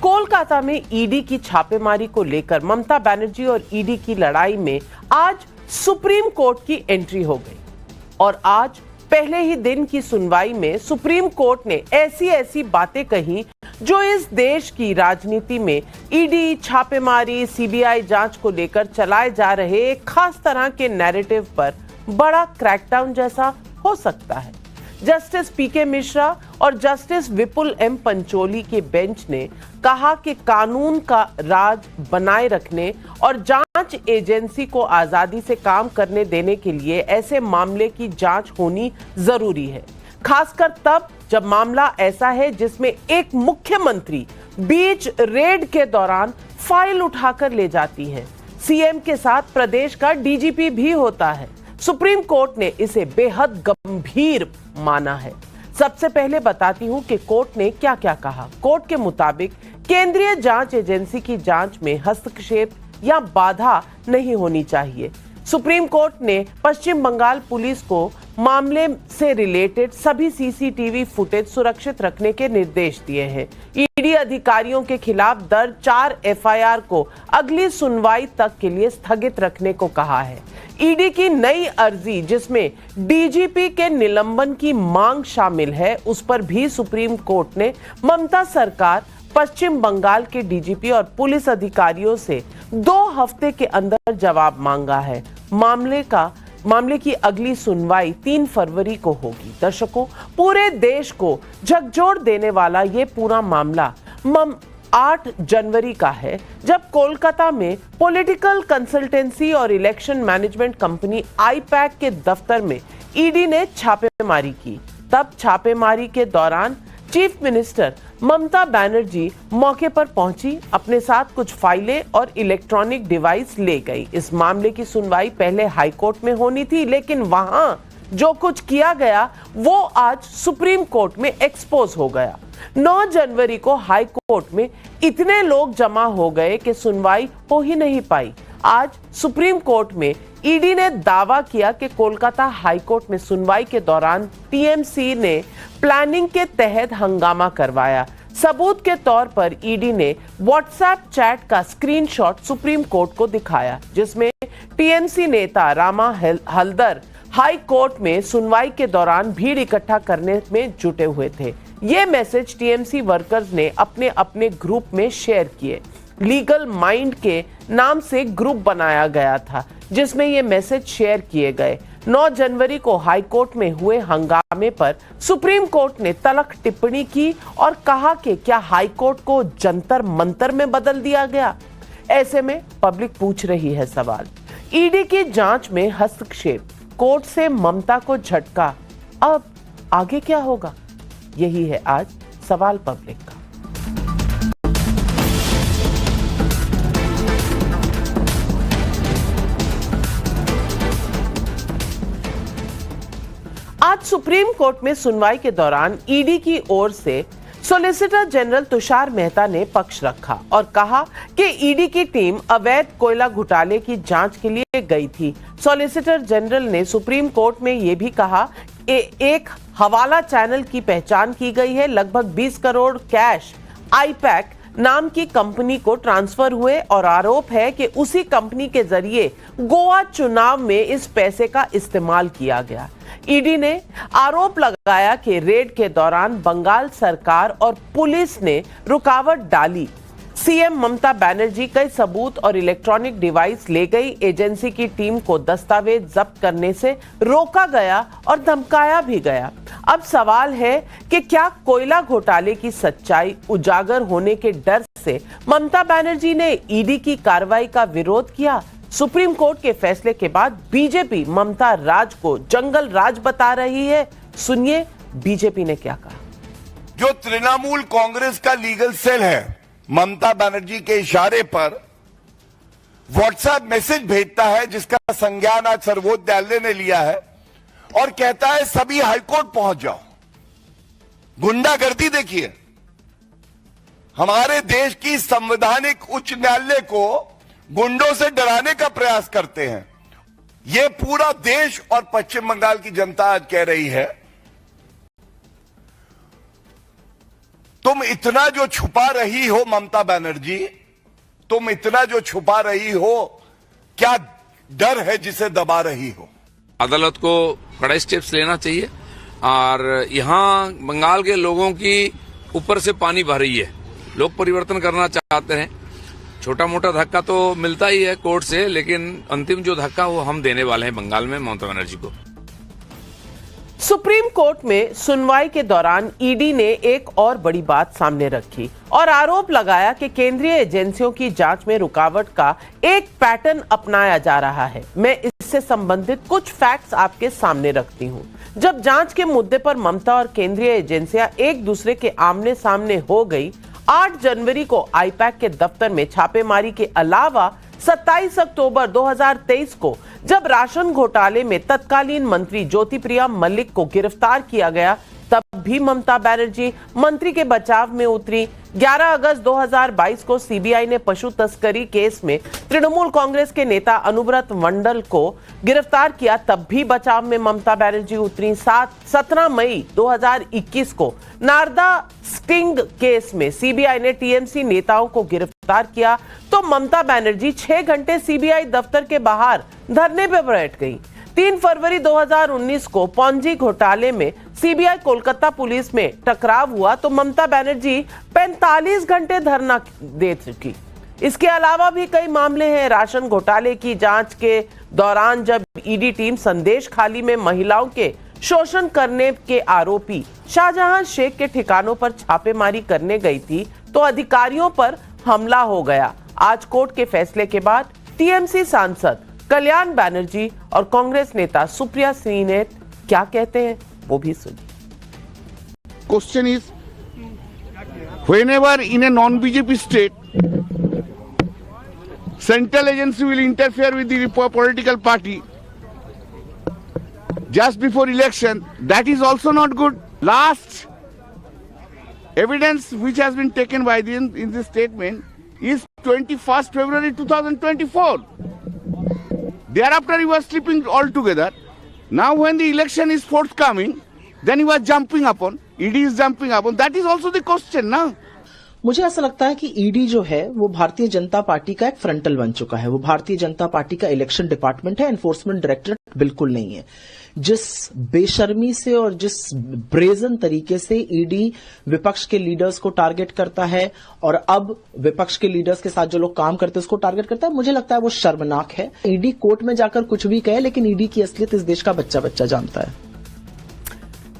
कोलकाता में ईडी की छापेमारी को लेकर ममता बनर्जी और ईडी की लड़ाई में आज सुप्रीम कोर्ट की एंट्री हो गई और आज पहले ही दिन की सुनवाई में सुप्रीम कोर्ट ने ऐसी ऐसी बातें कही जो इस देश की राजनीति में ईडी छापेमारी सीबीआई जांच को लेकर चलाए जा रहे एक खास तरह के नैरेटिव पर बड़ा क्रैकडाउन जैसा हो सकता है। जस्टिस पीके मिश्रा और जस्टिस विपुल एम पंचोली के बेंच ने कहा कि कानून का राज बनाए रखने और जांच एजेंसी को आजादी से काम करने देने के लिए ऐसे मामले की जांच होनी जरूरी है, खासकर तब जब मामला ऐसा है जिसमें एक मुख्यमंत्री बीच रेड के दौरान फाइल उठाकर ले जाती है। सीएम के साथ प्रदेश का डीजीपी भी होता है। सुप्रीम कोर्ट ने इसे बेहद गंभीर माना है। सबसे पहले बताती हूं कि कोर्ट ने क्या क्या कहा। कोर्ट के मुताबिक केंद्रीय जांच एजेंसी की जांच में हस्तक्षेप या बाधा नहीं होनी चाहिए। सुप्रीम कोर्ट ने पश्चिम बंगाल पुलिस को मामले से रिलेटेड सभी सीसीटीवी फुटेज सुरक्षित रखने के निर्देश दिए हैं। ईडी अधिकारियों के खिलाफ दर्ज 4 एफआईआर को अगली सुनवाई तक के लिए स्थगित रखने को कहा है। ईडी की नई अर्जी जिसमें डीजीपी के निलंबन की मांग शामिल है, उस पर भी सुप्रीम कोर्ट ने ममता सरकार, पश्चिम बंगाल के डीजीपी और पुलिस अधिकारियों से 2 हफ्ते के अंदर जवाब मांगा है। मामले की अगली सुनवाई 3 फरवरी को होगी। दर्शकों, पूरे देश को झकझोर देने वाला ये पूरा मामला 8 जनवरी का है, जब कोलकाता में पॉलिटिकल कंसल्टेंसी और इलेक्शन मैनेजमेंट कंपनी आईपैक के दफ्तर में ईडी ने छापेमारी की। तब छापेमारी के दौरान चीफ मिनिस्टर ममता बनर्जी मौके पर पहुंची, अपने साथ कुछ फाइलें और इलेक्ट्रॉनिक डिवाइस ले गई। इस मामले की सुनवाई पहले हाई कोर्ट में होनी थी, लेकिन वहां जो कुछ किया गया वो आज सुप्रीम कोर्ट में एक्सपोज हो गया। 9 जनवरी को हाई कोर्ट में इतने लोग जमा हो गए कि सुनवाई हो ही नहीं पाई। आज सुप्रीम कोर्ट में ईडी ने दावा किया कि कोलकाता हाई कोर्ट में सुनवाई के दौरान टीएमसी ने प्लानिंग के तहत हंगामा करवाया। सबूत के तौर पर ईडी ने व्हाट्सएप चैट का स्क्रीनशॉट सुप्रीम कोर्ट को दिखाया, जिसमें टीएमसी नेता रामा हल्दर हाई कोर्ट में सुनवाई के दौरान भीड़ इकट्ठा करने में जुटे हुए थे। ये मैसेज टीएमसी वर्कर्स ने अपने अपने ग्रुप में शेयर किए। लीगल माइंड के नाम से ग्रुप बनाया गया था जिसमें ये मैसेज शेयर किए गए। 9 जनवरी को हाई कोर्ट में हुए हंगामे पर सुप्रीम कोर्ट ने तल्ख टिप्पणी की और कहा कि क्या हाई कोर्ट को जंतर मंतर में बदल दिया गया। ऐसे में पब्लिक पूछ रही है सवाल, ईडी की जांच में हस्तक्षेप, कोर्ट से ममता को झटका, अब आगे क्या होगा? यही है आज सवाल पब्लिक का। आज सुप्रीम कोर्ट में सुनवाई के दौरान ईडी की ओर से सॉलिसिटर जनरल तुषार मेहता ने पक्ष रखा और कहा कि ईडी की टीम अवैध कोयला घोटाले की जांच के लिए गई थी। सॉलिसिटर जनरल ने सुप्रीम कोर्ट में यह भी कहा कि एक हवाला चैनल की पहचान की गई है। लगभग 20 करोड़ कैश आईपैक नाम की कंपनी को ट्रांसफर हुए और आरोप है कि उसी कंपनी के जरिए गोवा चुनाव में इस पैसे का इस्तेमाल किया गया। ईडी ने आरोप लगाया कि रेड के दौरान बंगाल सरकार और पुलिस ने रुकावट डाली। सीएम ममता बनर्जी कई सबूत और इलेक्ट्रॉनिक डिवाइस ले गई। एजेंसी की टीम को दस्तावेज जब्त करने से रोका गया और धमकाया भी गया। अब सवाल है कि क्या कोयला घोटाले की सच्चाई उजागर होने के डर से ममता बनर्जी ने ईडी की कार्रवाई का विरोध किया? सुप्रीम कोर्ट के फैसले के बाद बीजेपी ममता राज को जंगल राज बता रही है। सुनिए बीजेपी ने क्या कहा। जो तृणमूल कांग्रेस का लीगल सेल है, ममता बनर्जी के इशारे पर व्हाट्सएप मैसेज भेजता है जिसका संज्ञान आज सर्वोच्च न्यायालय ने लिया है और कहता है सभी हाईकोर्ट पहुंच जाओ। गुंडागर्दी देखिए, हमारे देश की संवैधानिक उच्च न्यायालय को गुंडों से डराने का प्रयास करते हैं। यह पूरा देश और पश्चिम बंगाल की जनता आज कह रही है तुम इतना जो छुपा रही हो ममता बनर्जी, तुम इतना जो छुपा रही हो, क्या डर है जिसे दबा रही हो? अदालत को कड़े स्टेप्स लेना चाहिए और यहाँ बंगाल के लोगों की ऊपर से पानी भर रही है। लोग परिवर्तन करना चाहते हैं। छोटा मोटा धक्का तो मिलता ही है कोर्ट से, लेकिन अंतिम जो धक्का वो हम देने वाले हैं बंगाल में ममता बनर्जी को। सुप्रीम कोर्ट में सुनवाई के दौरान ईडी ने एक और बड़ी बात सामने रखी और आरोप लगाया कि केंद्रीय एजेंसियों की जांच में रुकावट का एक पैटर्न अपनाया जा रहा है। मैं इससे संबंधित कुछ फैक्ट्स आपके सामने रखती हूं। जब जांच के मुद्दे पर ममता और केंद्रीय एजेंसियां एक दूसरे के आमने सामने हो गई, 8 जनवरी को आईपैक के दफ्तर में छापेमारी के अलावा 27 अक्टूबर 2023 को जब राशन घोटाले में तत्कालीन मंत्री ज्योति प्रिया मलिक को गिरफ्तार किया गया, तब भी ममता बनर्जी मंत्री के बचाव में उतरी। 11 अगस्त 2022 को सीबीआई ने पशु तस्करी केस में तृणमूल कांग्रेस के नेता अनुव्रत मंडल को गिरफ्तार किया, तब भी बचाव में ममता बनर्जी उतरी। 17 मई 2021 को नारदा स्टिंग केस में सीबीआई ने टीएमसी नेताओं को गिरफ्तार किया, तो ममता बनर्जी 6 घंटे सीबीआई दफ्तर के बाहर धरने पर बैठ गई। 3 फरवरी 2019 को पॉन्जी घोटाले में सीबीआई कोलकाता पुलिस में टकराव हुआ, तो ममता बनर्जी 45 घंटे धरना दे चुकी। इसके अलावा भी कई मामले हैं। राशन घोटाले की जांच के दौरान जब ईडी टीम संदेश खाली में महिलाओं के शोषण करने के आरोपी शाहजहां शेख के ठिकानों पर छापेमारी करने गई थी, तो अधिकारियों पर हमला हो गया। आज कोर्ट के फैसले के बाद टीएमसी सांसद कल्याण बनर्जी और कांग्रेस नेता सुप्रिया श्रीनेत क्या कहते हैं वो भी सुनिए। Question is, whenever in a non-BJP state, central agency will interfere with the political party just before election, that is also not good. Last evidence which has been taken by them in this statement is 21st February 2024. Thereafter he was sleeping altogether. Now when the election is forthcoming, then he was jumping upon, ED is jumping upon. That is also the question now. मुझे ऐसा लगता है कि ED जो है वो Bharatiya Janata party का एक फ्रंटल बन चुका है। वो भारतीय जनता पार्टी का इलेक्शन डिपार्टमेंट है, एनफोर्समेंट डायरेक्टरेट बिल्कुल नहीं है। जिस बेशर्मी से और जिस ब्रेजन तरीके से ईडी विपक्ष के लीडर्स को टारगेट करता है और अब विपक्ष के लीडर्स के साथ जो लोग काम करते हैं उसको टारगेट करता है, मुझे लगता है वो शर्मनाक है। ईडी कोर्ट में जाकर कुछ भी कहे, लेकिन ईडी की असलियत इस देश का बच्चा बच्चा जानता है।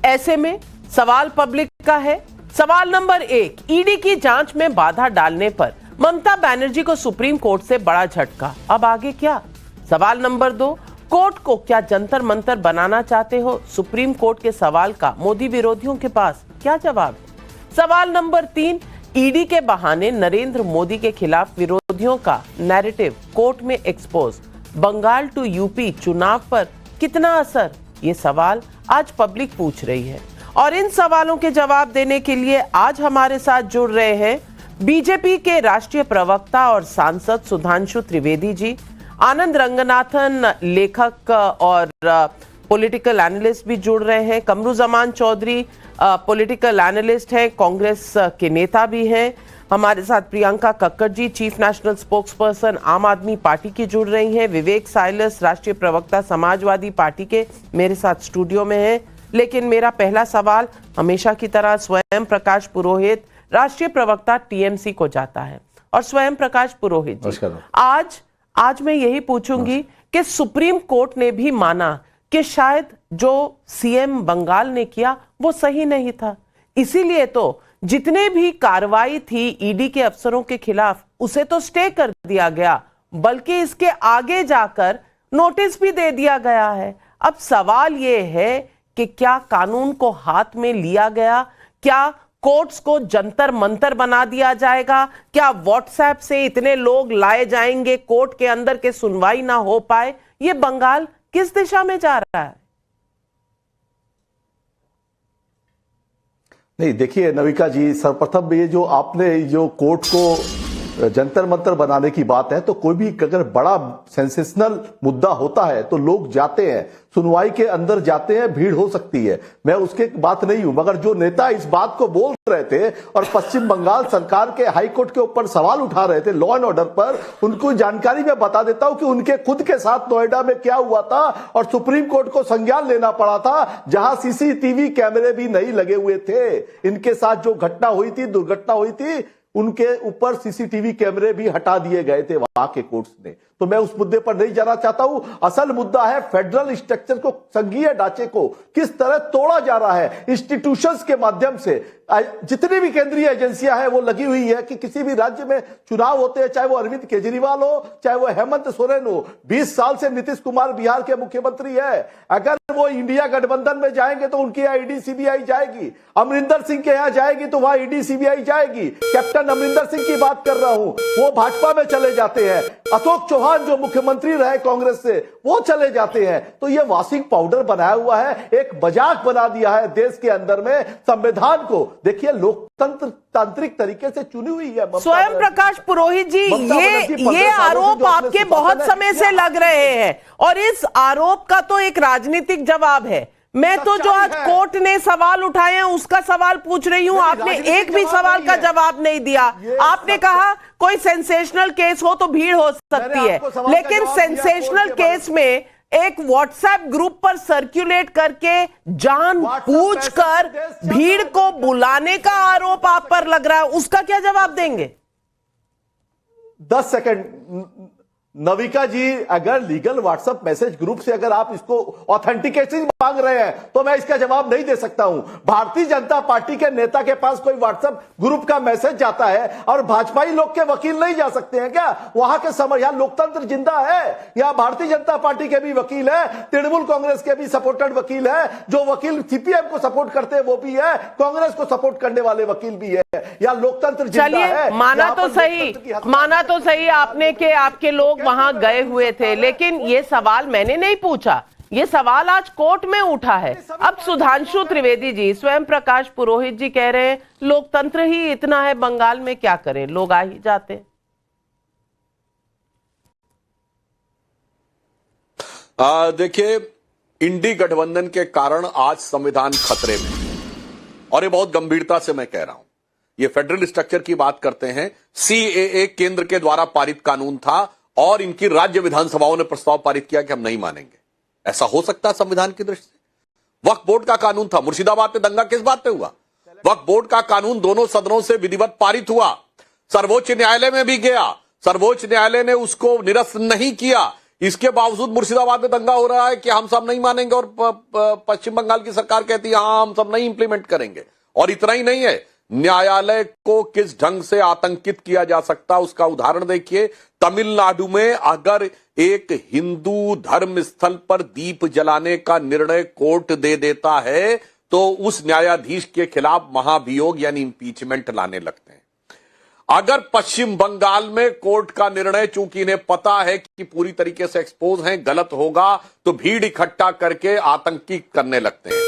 ऐसे में सवाल पब्लिक का है। सवाल नंबर 1, ईडी की जांच में बाधा डालने पर ममता बनर्जी को सुप्रीम कोर्ट से बड़ा झटका, अब आगे क्या? सवाल नंबर 2, कोर्ट को क्या जंतर मंतर बनाना चाहते हो? सुप्रीम कोर्ट के सवाल का मोदी विरोधियों के पास क्या जवाब है? सवाल नंबर 3, ईडी के बहाने नरेंद्र मोदी के खिलाफ विरोधियों का नैरेटिव कोर्ट में एक्सपोज, बंगाल टू यूपी चुनाव पर कितना असर? ये सवाल आज पब्लिक पूछ रही है और इन सवालों के जवाब देने के लिए आज हमारे साथ जुड़ रहे हैं बीजेपी के राष्ट्रीय प्रवक्ता और सांसद सुधांशु त्रिवेदी जी, आनंद रंगनाथन लेखक और पॉलिटिकल एनालिस्ट भी जुड़ रहे हैं, कमरुजमान चौधरी पॉलिटिकल एनालिस्ट हैं, कांग्रेस के नेता भी हैं, हमारे साथ Priyanka Kakkar ji chief national spokesperson आम आदमी पार्टी की जुड़ रही हैं, विवेक साइलस राष्ट्रीय प्रवक्ता समाजवादी पार्टी के मेरे साथ स्टूडियो में हैं। लेकिन मेरा पहला सवाल हमेशा की तरह स्वयं प्रकाश पुरोहित राष्ट्रीय प्रवक्ता टीएमसी को जाता है। और स्वयं प्रकाश पुरोहित जी, आज मैं यही पूछूंगी कि सुप्रीम कोर्ट ने भी माना कि शायद जो सीएम बंगाल ने किया वो सही नहीं था, इसीलिए तो जितने भी कार्रवाई थी ईडी के अफसरों के खिलाफ उसे तो स्टे कर दिया गया, बल्कि इसके आगे जाकर नोटिस भी दे दिया गया है। अब सवाल ये है कि क्या कानून को हाथ में लिया गया? क्या कोर्ट्स को जंतर मंतर बना दिया जाएगा? क्या व्हाट्सएप से इतने लोग लाए जाएंगे कोर्ट के अंदर के सुनवाई ना हो पाए? ये बंगाल किस दिशा में जा रहा है? नहीं, देखिए नविका जी, सर्वप्रथम ये जो आपने जो कोर्ट को जंतर मंतर बनाने की बात है, तो कोई भी अगर बड़ा सेंसेशनल मुद्दा होता है तो लोग जाते हैं, सुनवाई के अंदर जाते हैं, भीड़ हो सकती है, मैं उसके बात नहीं हूं। मगर जो नेता इस बात को बोल रहे थे और पश्चिम बंगाल सरकार के हाई कोर्ट के ऊपर सवाल उठा रहे थे लॉ एंड ऑर्डर पर, उनको जानकारी मैं बता देता हूं कि उनके खुद के साथ नोएडा में क्या हुआ था और सुप्रीम कोर्ट को संज्ञान लेना पड़ा था, जहां सीसीटीवी कैमरे भी नहीं लगे हुए थे। इनके साथ जो घटना हुई थी, दुर्घटना हुई थी, उनके ऊपर सीसीटीवी कैमरे भी हटा दिए गए थे वहां के कोर्ट्स ने। तो मैं उस मुद्दे पर नहीं जाना चाहता हूं। असल मुद्दा है फेडरल स्ट्रक्चर को, संघीय ढांचे को किस तरह तोड़ा जा रहा है इंस्टीट्यूशंस के माध्यम से। जितनी भी केंद्रीय एजेंसियां हैं वो लगी हुई है कि किसी भी राज्य में चुनाव होते हैं, चाहे वो अरविंद केजरीवाल हो, चाहे वो हेमंत सोरेन हो। 20 साल से नीतीश कुमार बिहार के मुख्यमंत्री है। अगर वो इंडिया गठबंधन में जाएंगे तो उनकी यहाँ ईडी सीबीआई जाएगी, अमरिंदर सिंह के यहाँ जाएगी तो वहां ईडी सीबीआई जाएगी। कैप्टन अमरिंदर सिंह की बात कर रहा हूं, वो भाजपा में चले जाते हैं। अशोक चौहान जो मुख्यमंत्री रहे कांग्रेस से, वो चले जाते हैं। तो ये वॉशिंग पाउडर बनाया हुआ है, एक मजाक बना दिया है देश के अंदर में संविधान को। देखिए लोकतंत्र तांत्रिक तरीके से चुनी हुई है। स्वयं प्रकाश पुरोहित जी, ये आरोप आपके बहुत समय से लग रहे हैं और इस आरोप का तो एक राजनीतिक जवाब है। मैं तो जो आज कोर्ट ने सवाल उठाए हैं उसका सवाल पूछ रही हूं, आपने एक भी सवाल का जवाब नहीं दिया। आपने कहा कोई सेंसेशनल केस हो तो भीड़ हो सकती है, लेकिन सेंसेशनल केस में एक व्हाट्सएप ग्रुप पर सर्कुलेट करके जानबूझकर भीड़ को बुलाने का आरोप आप पर लग रहा है, उसका क्या जवाब देंगे? 10 सेकंड नविका जी, अगर लीगल व्हाट्सएप मैसेज ग्रुप से अगर आप इसको ऑथेंटिकेशन मांग रहे हैं तो मैं इसका जवाब नहीं दे सकता हूं। भारतीय जनता पार्टी के नेता के पास कोई व्हाट्सएप ग्रुप का मैसेज जाता है और भाजपाई लोग के वकील नहीं जा सकते हैं क्या? वहां के समय यहां लोकतंत्र जिंदा है। यहां भारतीय जनता पार्टी के भी वकील है, तृणमूल कांग्रेस के भी सपोर्टेड वकील है। जो वकील सीपीएम को सपोर्ट करते हैं वो भी है, कांग्रेस को सपोर्ट करने वाले वकील भी है। यहां लोकतंत्र जिंदा है। माना तो सही आपने कि आपके लोग वहां गए हुए थे, लेकिन ये सवाल मैंने नहीं पूछा, ये सवाल आज कोर्ट में उठा है। अब सुधांशु त्रिवेदी जी, स्वयं प्रकाश पुरोहित जी कह रहे हैं लोकतंत्र ही इतना है बंगाल में, क्या करें, लोग आ ही जाते। देखिए, इंडी गठबंधन के कारण आज संविधान खतरे में, और ये बहुत गंभीरता से मैं कह रहा हूं। ये फेडरल स्ट्रक्चर की बात करते हैं। सीएए केंद्र के द्वारा पारित कानून था और इनकी राज्य विधानसभाओं ने प्रस्ताव पारित किया कि हम नहीं मानेंगे। ऐसा हो सकता है संविधान की दृष्टि से? वक्फ बोर्ड का कानून था, मुर्शिदाबाद में दंगा किस बात पे हुआ? वक्फ बोर्ड का कानून दोनों सदनों से विधिवत पारित हुआ, सर्वोच्च न्यायालय में भी गया, सर्वोच्च न्यायालय ने उसको निरस्त नहीं किया। इसके बावजूद मुर्शिदाबाद में दंगा हो रहा है कि हम सब नहीं मानेंगे, और पश्चिम बंगाल की सरकार कहती है हाँ हम सब नहीं इंप्लीमेंट करेंगे। और इतना ही नहीं है, न्यायालय को किस ढंग से आतंकित किया जा सकता उसका उदाहरण देखिए। तमिलनाडु में अगर एक हिंदू धर्म स्थल पर दीप जलाने का निर्णय कोर्ट दे देता है तो उस न्यायाधीश के खिलाफ महाभियोग यानी इंपीचमेंट लाने लगते हैं। अगर पश्चिम बंगाल में कोर्ट का निर्णय, चूंकि इन्हें पता है कि पूरी तरीके से एक्सपोज हैं, गलत होगा, तो भीड़ इकट्ठा करके आतंकी करने लगते हैं।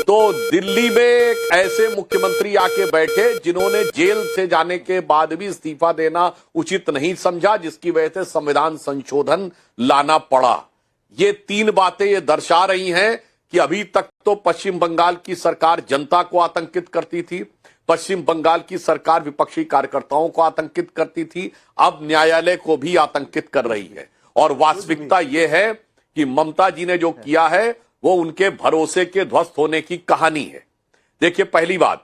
तो दिल्ली में एक ऐसे मुख्यमंत्री आके बैठे जिन्होंने जेल से जाने के बाद भी इस्तीफा देना उचित नहीं समझा, जिसकी वजह से संविधान संशोधन लाना पड़ा। ये 3 बातें ये दर्शा रही हैं कि अभी तक तो पश्चिम बंगाल की सरकार जनता को आतंकित करती थी, पश्चिम बंगाल की सरकार विपक्षी कार्यकर्ताओं को आतंकित करती थी, अब न्यायालय को भी आतंकित कर रही है। और वास्तविकता यह है कि ममता जी ने जो किया है वो उनके भरोसे के ध्वस्त होने की कहानी है। देखिए, पहली बात,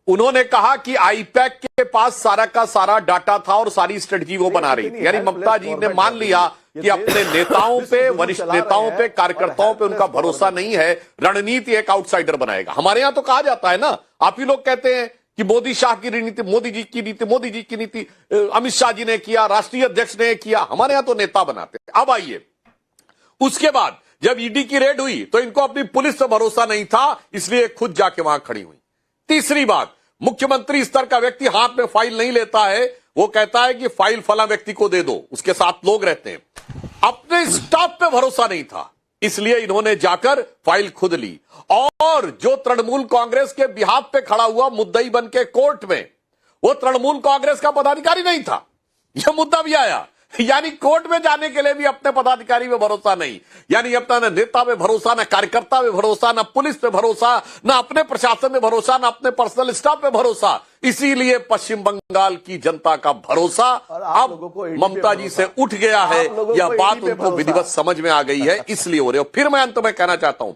उन्होंने कहा कि आईपैक के पास सारा का सारा डाटा था और सारी स्ट्रेटजी वो बना रही थी। यानी ममता जी ने मान लिया कि अपने नेताओं पे, वरिष्ठ नेताओं पे, कार्यकर्ताओं पे उनका भरोसा नहीं है, रणनीति एक आउटसाइडर बनाएगा। हमारे यहां तो कहा जाता है ना, आप ही लोग कहते हैं कि मोदी शाह की रणनीति, मोदी जी की नीति, मोदी जी की नीति, अमित शाह जी ने किया, राष्ट्रीय अध्यक्ष ने किया। हमारे यहां तो नेता बनाते हैं। अब आइए, उसके बाद जब ईडी की रेड हुई तो इनको अपनी पुलिस से भरोसा नहीं था, इसलिए खुद जाके वहां खड़ी हुई। तीसरी बात, मुख्यमंत्री स्तर का व्यक्ति हाथ में फाइल नहीं लेता है, वो कहता है कि फाइल फला व्यक्ति को दे दो, उसके साथ लोग रहते हैं। अपने स्टाफ पे भरोसा नहीं था, इसलिए इन्होंने जाकर फाइल खुद ली। और जो तृणमूल कांग्रेस के बिहाफ पे खड़ा हुआ मुद्दई बन के कोर्ट में, वो तृणमूल कांग्रेस का पदाधिकारी नहीं था, यह मुद्दा भी आया। यानी कोर्ट में जाने के लिए भी अपने पदाधिकारी में भरोसा नहीं, यानी अपना न नेता में भरोसा, न कार्यकर्ता में भरोसा, न पुलिस पे भरोसा, न अपने प्रशासन में भरोसा, न अपने पर्सनल स्टाफ पे भरोसा। इसीलिए पश्चिम बंगाल की जनता का भरोसा अब ममता जी से उठ गया है। यह बात उनको विधिवत समझ में आ गई है, इसलिए हो रहे हो। फिर मैं अंत में कहना चाहता हूं,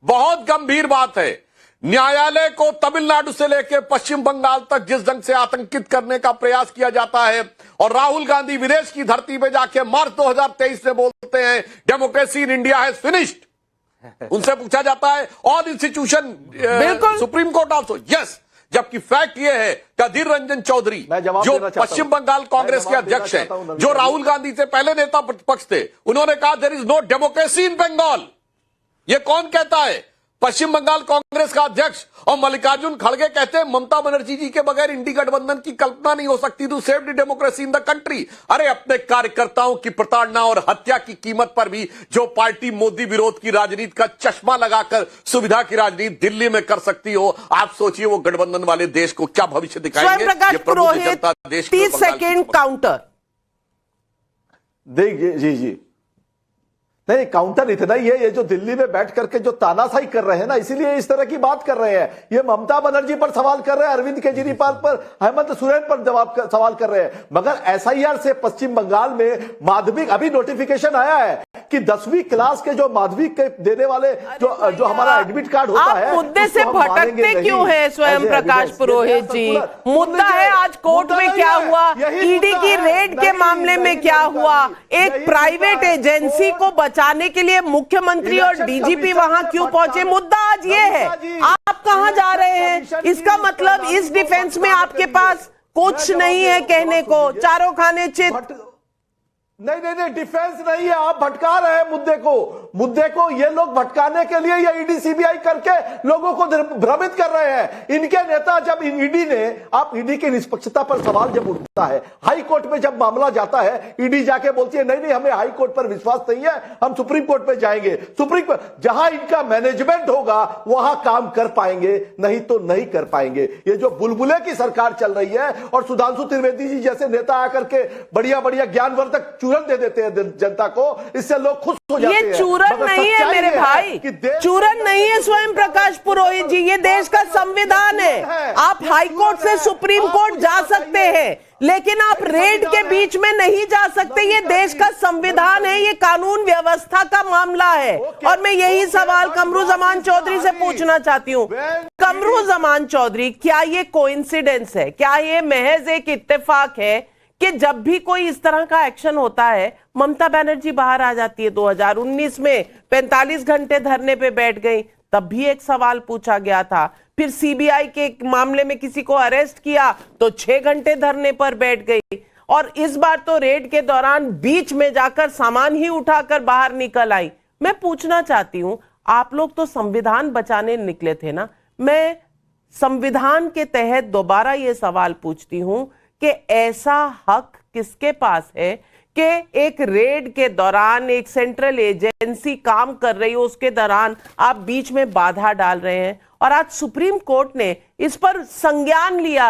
बहुत गंभीर बात है, न्यायालय को तमिलनाडु से लेकर पश्चिम बंगाल तक जिस ढंग से आतंकित करने का प्रयास किया जाता है, और राहुल गांधी विदेश की धरती पे जाके मार्च 2023 में बोलते हैं democracy in India has finished. उनसे पूछा जाता है all institution, supreme court also, yes. जबकि फैक्ट यह है कि अधीर रंजन चौधरी जो पश्चिम बंगाल कांग्रेस के अध्यक्ष हैं, जो राहुल गांधी से पहले नेता प्रतिपक्ष थे, उन्होंने कहा there is no democracy in Bengal. यह कौन कहता है? पश्चिम बंगाल कांग्रेस का अध्यक्ष। और मल्लिकार्जुन खड़गे कहते हैं ममता बनर्जी जी के बगैर इंडी गठबंधन की कल्पना नहीं हो सकती to save the democracy in the country. अरे अपने कार्यकर्ताओं की प्रताड़ना और हत्या की कीमत पर भी जो पार्टी मोदी विरोध की राजनीति का चश्मा लगाकर सुविधा की राजनीति दिल्ली में कर सकती हो, आप सोचिए वो गठबंधन वाले देश को क्या भविष्य दिखाएंगे। प्रकाश पुरोहित 30 सेकेंड काउंटर। देखिए जी नहीं, काउंटर इतना ही है, ये जो दिल्ली में बैठ करके जो तानाशाही कर रहे हैं ना, इसीलिए इस तरह की बात कर रहे हैं। ये ममता बनर्जी पर सवाल कर रहे हैं, अरविंद केजरीवाल पर, हेमंत सोरेन पर सवाल कर रहे हैं। मगर एसआईआर से पश्चिम बंगाल में माध्यमिक अभी नोटिफिकेशन आया है कि 10वीं क्लास के जो माध्यमिक के देने वाले जो हमारा एडमिट कार्ड होता है, मुद्दे से भटकते क्यों है स्वयं प्रकाश पुरोहित जी? मुद्दा है आज कोर्ट में क्या हुआ, ईडी की रेड के मामले में क्या हुआ, एक प्राइवेट एजेंसी को बचाने के लिए मुख्यमंत्री और डीजीपी वहां क्यों पहुंचे? मुद्दा आज ये है। आप कहां जा रहे हैं? इसका मतलब इस डिफेंस में आपके पास कुछ नहीं है कहने को, चारों खाने चित। नहीं, डिफेंस नहीं है, आप भटका रहे हैं मुद्दे को ये लोग भटकाने के लिए ये ईडी सीबीआई करके लोगों को भ्रमित कर रहे हैं। इनके नेता जब ईडी की निष्पक्षता पर सवाल जब उठता है, हाई कोर्ट में जब मामला जाता है, ईडी जाके बोलती है नहीं हमें हाई कोर्ट पर विश्वास नहीं है, हम सुप्रीम कोर्ट पे जाएंगे। सुप्रीम कोर्ट जहां इनका मैनेजमेंट होगा वहां काम कर पाएंगे, नहीं तो नहीं कर पाएंगे। ये जो बुलबुले की सरकार चल रही है और सुधांशु त्रिवेदी जी जैसे नेता आकर के बढ़िया ज्ञानवर्धक चूरन दे देते हैं जनता को, इससे लोग खुश हो जाते हैं। ये चूरन नहीं है मेरे भाई, चूरन नहीं है स्वयं प्रकाश पुरोहित जी, ये देश का संविधान है। आप हाई कोर्ट से सुप्रीम कोर्ट जा सकते हैं, लेकिन आप रेड के बीच में नहीं जा सकते। ये देश का संविधान है, ये कानून व्यवस्था का मामला है। और मैं यही सवाल कमरू जमान चौधरी से पूछना चाहती हूँ। कमरू जमान चौधरी, क्या ये कोइंसिडेंस है, क्या ये महज एक इत्तेफाक है कि जब भी कोई इस तरह का एक्शन होता है ममता बनर्जी बाहर आ जाती है? 2019 में 45 घंटे धरने पे बैठ गई, तब भी एक सवाल पूछा गया था। फिर सीबीआई के मामले में किसी को अरेस्ट किया तो 6 घंटे धरने पर बैठ गई, और इस बार तो रेड के दौरान बीच में जाकर सामान ही उठाकर बाहर निकल आई। मैं पूछना चाहती हूं, आप लोग तो संविधान बचाने निकले थे ना, मैं संविधान के तहत दोबारा ये सवाल पूछती हूं कि ऐसा हक किसके पास है कि एक रेड के दौरान एक सेंट्रल एजेंसी काम कर रही हो, उसके दौरान आप बीच में बाधा डाल रहे हैं? और आज सुप्रीम कोर्ट ने इस पर संज्ञान लिया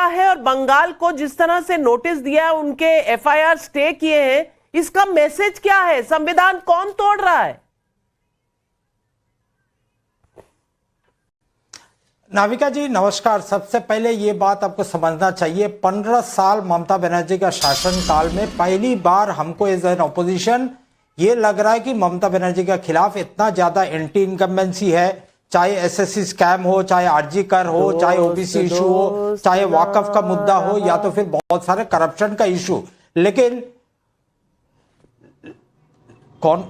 है और बंगाल को जिस तरह से नोटिस दिया है, उनके एफआईआर स्टे किए हैं, इसका मैसेज क्या है? संविधान कौन तोड़ रहा है? नाविका जी नमस्कार। सबसे पहले ये बात आपको समझना चाहिए, 15 साल ममता बनर्जी का शासनकाल में पहली बार हमको एज एन ऑपोजिशन ये लग रहा है कि ममता बनर्जी के खिलाफ इतना ज्यादा एंटी इनकम्बेंसी है, चाहे एसएससी स्कैम हो, चाहे आरजी कर हो, चाहे ओबीसी इशू हो, चाहे वाकफ का मुद्दा हो, या तो फिर बहुत सारे करप्शन का इशू। लेकिन कौन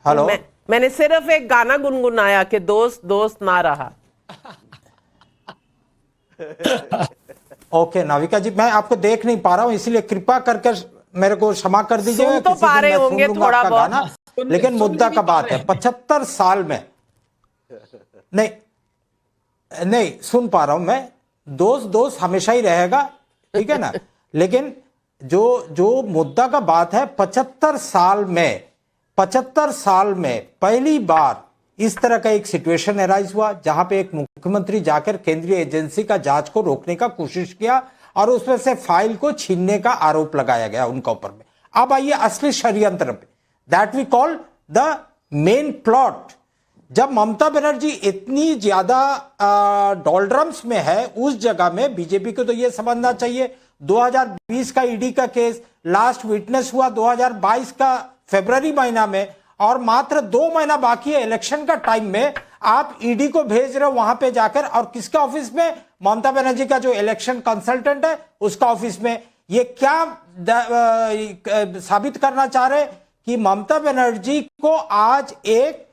हेलो मैंने सिर्फ एक गाना गुनगुनाया कि दोस्त दोस्त ना रहा। ओके नाविका जी, मैं आपको देख नहीं पा रहा हूं, इसलिए कृपा करके मेरे को क्षमा कर दीजिएगा। तो पा रहे होंगे थोड़ा बहुत गाना, लेकिन मुद्दा का बात है 75 साल में नहीं सुन पा रहा हूं मैं। दोस्त हमेशा ही रहेगा, ठीक है ना। लेकिन जो मुद्दा का बात है, 75 साल में पहली बार इस तरह का एक सिचुएशन अराइज हुआ जहां पे एक मुख्यमंत्री जाकर केंद्रीय एजेंसी का जांच को रोकने का कोशिश किया। और उसमें से फाइल को छीनने का आरोप लगाया गया उनका ऊपर में। अब आइए असली षड्यंत्र पे, that we call the main plot. जब ममता बनर्जी इतनी ज्यादा डोल्ड्रम्स में है, उस जगह में बीजेपी को तो यह समझना चाहिए 2020 का ईडी का केस लास्ट विटनेस हुआ 2022 का फरवरी महीना में, और मात्र 2 महीना बाकी है इलेक्शन का टाइम में आप ईडी को भेज रहे हो वहां पे जाकर, और किसका ऑफिस में? ममता बनर्जी का जो इलेक्शन कंसल्टेंट है उसका ऑफिस में। ये क्या साबित करना चाह रहे कि ममता बनर्जी को आज एक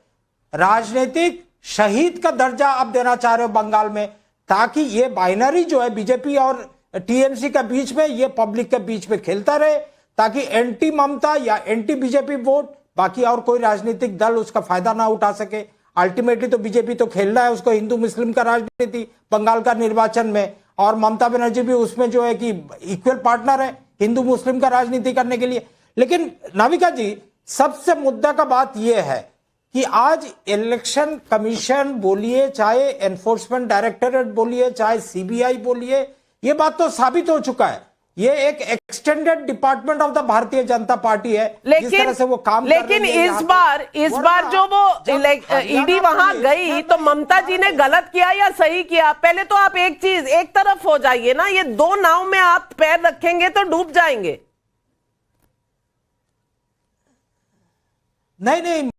राजनीतिक शहीद का दर्जा आप देना चाह रहे हो बंगाल में, ताकि ये बाइनरी जो है बीजेपी और टीएमसी के बीच में, ये पब्लिक के बीच में खेलता रहे, ताकि एंटी ममता या एंटी बीजेपी वोट बाकी और कोई राजनीतिक दल उसका फायदा ना उठा सके। अल्टीमेटली तो बीजेपी तो खेलना है उसको हिंदू मुस्लिम का राजनीति बंगाल का निर्वाचन में, और ममता बनर्जी भी उसमें जो है कि इक्वल पार्टनर है हिंदू मुस्लिम का राजनीति करने के लिए। लेकिन नाविका जी, सबसे मुद्दा का बात यह है कि आज इलेक्शन कमीशन बोलिए, चाहे एनफोर्समेंट डायरेक्टरेट बोलिए, चाहे सीबीआई बोलिए, यह बात तो साबित हो चुका है ये एक extended department of the Bharatiya Janata party है। जिस तरह से वो काम लेकिन इस बार जो वो ईडी वहां गई तो ममता जी ने गलत किया या सही किया? पहले तो आप एक तरफ हो जाइए ना, ये दो नाव में आप पैर रखेंगे तो डूब जाएंगे। नहीं,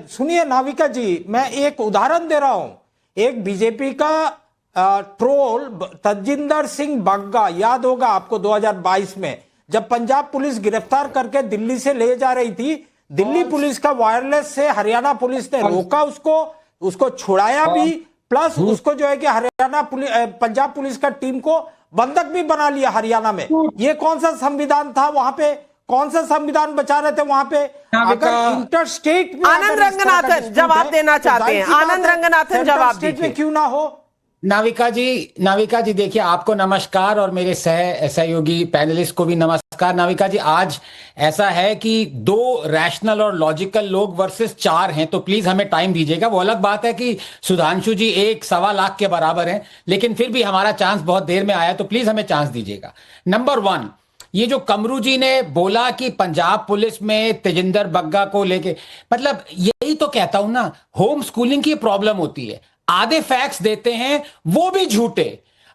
सुनिए नाविका जी, मैं एक उदाहरण दे रहा हूं। एक बीजेपी का ट्रोल तजिंदर सिंह बग्गा, याद होगा आपको 2022 में जब पंजाब पुलिस गिरफ्तार करके दिल्ली से ले जा रही थी, दिल्ली पुलिस का वायरलेस से हरियाणा पुलिस ने रोका उसको छुड़ाया भी, प्लस उसको जो है कि हरियाणा पुलिस पंजाब पुलिस का टीम को बंधक भी बना लिया हरियाणा में। ये कौन सा संविधान था वहां पे? कौन सा संविधान बचा रहे थे वहां पे? अगर इंटर स्टेट आनंद रंगनाथन जवाब देना चाहते हैं। आनंद रंगनाथन जवाब दीजिए। क्यों ना हो? नाविका जी देखिए, आपको नमस्कार और मेरे सहयोगी पैनलिस्ट को भी नमस्कार। नाविका जी, आज ऐसा है कि 2 रैशनल और लॉजिकल लोग वर्सेस 4 हैं, तो प्लीज हमें टाइम दीजिएगा। वो अलग बात है कि सुधांशु जी 1.25 लाख के बराबर हैं, लेकिन फिर भी हमारा चांस बहुत देर में आया, तो प्लीज हमें चांस दीजिएगा। नंबर 1, ये जो कमरू जी ने बोला कि पंजाब पुलिस में तेजिंदर बग्गा को लेके, मतलब यही तो कहता हूं ना, होम स्कूलिंग की प्रॉब्लम होती है। आधे फैक्ट्स देते हैं वो भी झूठे।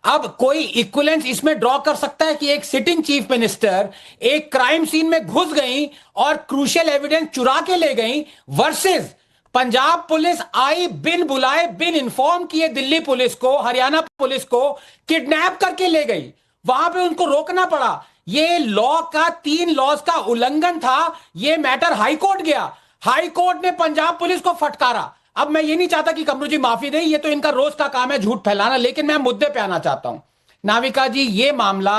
अब कोई इक्विवेलेंस इसमें ड्रॉ कर सकता है कि एक सिटिंग चीफ मिनिस्टर एक क्राइम सीन में घुस गई और क्रूशियल एविडेंस चुरा के ले गई, वर्सेस पंजाब पुलिस आई बिन बुलाए, बिन इन्फॉर्म किए दिल्ली पुलिस को, हरियाणा पुलिस को किडनैप करके ले गई, वहां पे उनको रोकना पड़ा। ये लॉ का 3 लॉज का उल्लंघन था। ये मैटर हाई कोर्ट गया, हाई कोर्ट ने पंजाब पुलिस को फटकारा। अब मैं ये नहीं चाहता कि कमरू जी माफी दें, ये तो इनका रोज का काम है झूठ फैलाना, लेकिन मैं मुद्दे पे आना चाहता हूं। नाविका जी, ये मामला